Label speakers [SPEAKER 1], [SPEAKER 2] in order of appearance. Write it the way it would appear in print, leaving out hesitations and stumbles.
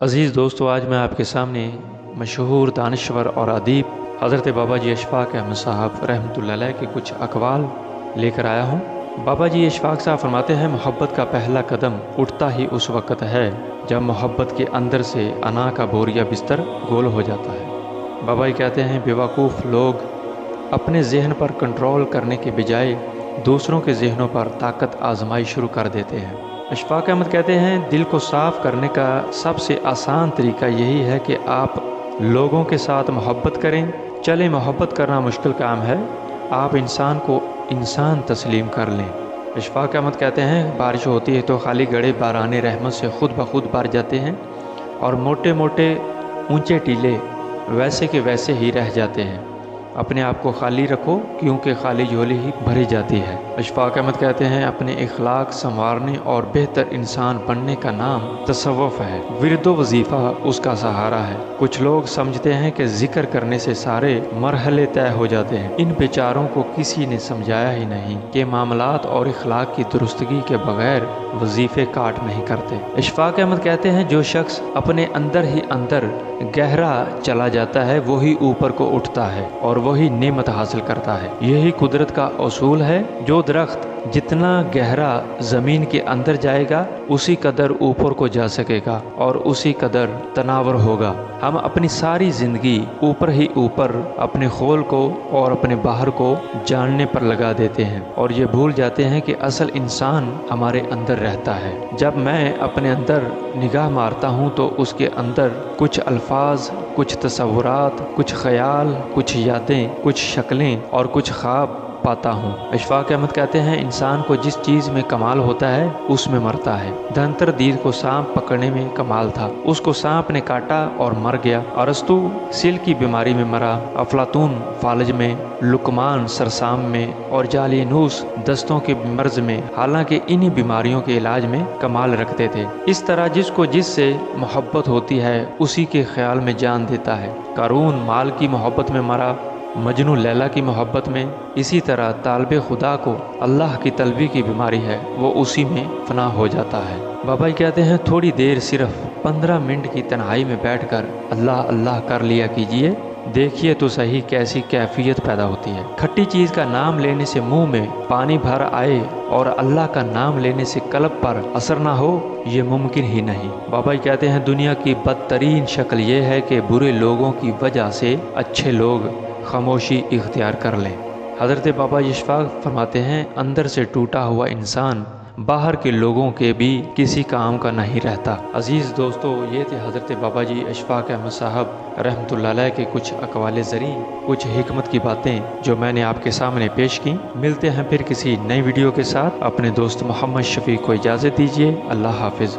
[SPEAKER 1] अज़ीज़ दोस्तों, आज मैं आपके सामने मशहूर दानिश्वर और अदीब हज़रत बाबा जी अशफ़ाक़ अहमद साहब रहमतुल्लाह अलैह के कुछ अक़वाल लेकर आया हूँ। बाबा जी अशफ़ाक़ साहब फरमाते हैं, मोहब्बत का पहला कदम उठता ही उस वक़्त है जब मोहब्बत के अंदर से अना का बोरिया बिस्तर गोल हो जाता है। बाबा जी कहते हैं, बेवकूफ़ लोग अपने जहन पर कंट्रोल करने के बजाय दूसरों के जहनों पर ताकत आजमाई शुरू कर देते हैं। अशफ़ाक़ अहमद कहते हैं, दिल को साफ़ करने का सबसे आसान तरीका यही है कि आप लोगों के साथ मोहब्बत करें। चले, मोहब्बत करना मुश्किल काम है, आप इंसान को इंसान तस्लीम कर लें। अशफ़ाक़ अहमद कहते हैं, बारिश होती है तो खाली गड़े बाराने रहमत से खुद ब खुद भर जाते हैं और मोटे मोटे ऊंचे टीले वैसे के वैसे ही रह जाते हैं। अपने आप को खाली रखो, क्योंकि खाली झोली ही भरी जाती है। अशफ़ाक़ अहमद कहते हैं, अपने इखलाक संवारने और बेहतर इंसान बनने का नाम तसव्वुफ़ है, विर्द वजीफ़ा उसका सहारा है। कुछ लोग समझते हैं कि जिक्र करने से सारे मरहले तय हो जाते हैं। इन बेचारों को किसी ने समझाया ही नहीं कि मामलात और इखलाक की दुरुस्तगी के बगैर वजीफ़े काट नहीं करते। अशफ़ाक़ अहमद कहते हैं, जो शख्स अपने अंदर ही अंदर गहरा चला जाता है वही ऊपर को उठता है और वही नेमत हासिल करता है। यही कुदरत का उसूल है। जो दरख्त जितना गहरा ज़मीन के अंदर जाएगा उसी कदर ऊपर को जा सकेगा और उसी कदर तनावर होगा। हम अपनी सारी ज़िंदगी ऊपर ही ऊपर अपने खोल को और अपने बाहर को जानने पर लगा देते हैं और ये भूल जाते हैं कि असल इंसान हमारे अंदर रहता है। जब मैं अपने अंदर निगाह मारता हूँ तो उसके अंदर कुछ अल्फाज, कुछ तसव्वुरात, कुछ ख्याल, कुछ यादें, कुछ शक्लें और कुछ ख्वाब पाता हूँ। अशफ़ाक़ अहमद कहते हैं, इंसान को जिस चीज़ में कमाल होता है उसमें मरता है। धनतर को सांप पकड़ने में कमाल था, उसको सांप ने काटा और मर गया। अरस्तु सिल की बीमारी में मरा, अफलातून फालज में, लुकमान सरसाम में और जालिनूस दस्तों के मर्ज में। हालांकि इन्हीं बीमारियों के इलाज में कमाल रखते थे। इस तरह जिसको जिससे मोहब्बत होती है उसी के ख्याल में जान देता है। कारून माल की मोहब्बत में मरा, मजनू लैला की मोहब्बत में। इसी तरह तालिब खुदा को अल्लाह की तलबी की बीमारी है, वो उसी में फना हो जाता है। बाबा जी कहते हैं, थोड़ी देर सिर्फ 15 मिनट की तन्हाई में बैठकर अल्लाह अल्लाह कर लिया कीजिए, देखिए तो सही कैसी कैफियत पैदा होती है। खट्टी चीज़ का नाम लेने से मुंह में पानी भर आए और अल्लाह का नाम लेने से कल्ब पर असर ना हो, ये मुमकिन ही नहीं। बाबा जी कहते हैं, दुनिया की बदतरीन शक्ल ये है कि बुरे लोगों की वजह से अच्छे लोग खामोशी इख्तियार कर लें। हज़रत बाबा अशफ़ाक़ फरमाते हैं, अंदर से टूटा हुआ इंसान बाहर के लोगों के भी किसी काम का नहीं रहता। अज़ीज़ दोस्तों, ये थे हज़रत बाबा जी अशफ़ाक़ अहमद साहब रहमतुल्लाह अलैह के कुछ अक़वाले ज़री, कुछ हिकमत की बातें जो मैंने आपके सामने पेश की। मिलते हैं फिर किसी नई वीडियो के साथ। अपने दोस्त मोहम्मद शफ़ीक़ को इजाज़त दीजिए। अल्लाह हाफ़िज़।